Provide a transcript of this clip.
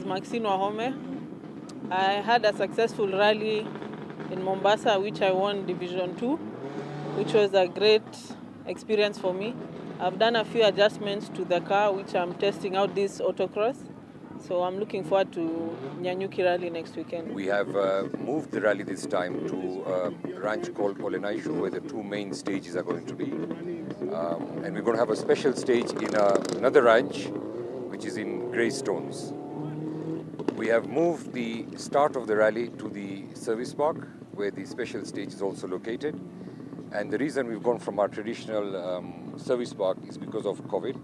Maxine Wahome. I had a successful rally in Mombasa, which I won Division 2, which was a great experience for me. I've done a few adjustments to the car, which I'm testing out this autocross. So I'm looking forward to Nyanyuki Rally next weekend. We have moved the rally this time to a ranch called Olenaishu, where the two main stages are going to be. And we're going to have a special stage in another ranch, which is in Greystones. We have moved the start of the rally to the service park, where the special stage is also located. And the reason we've gone from our traditional service park is because of COVID.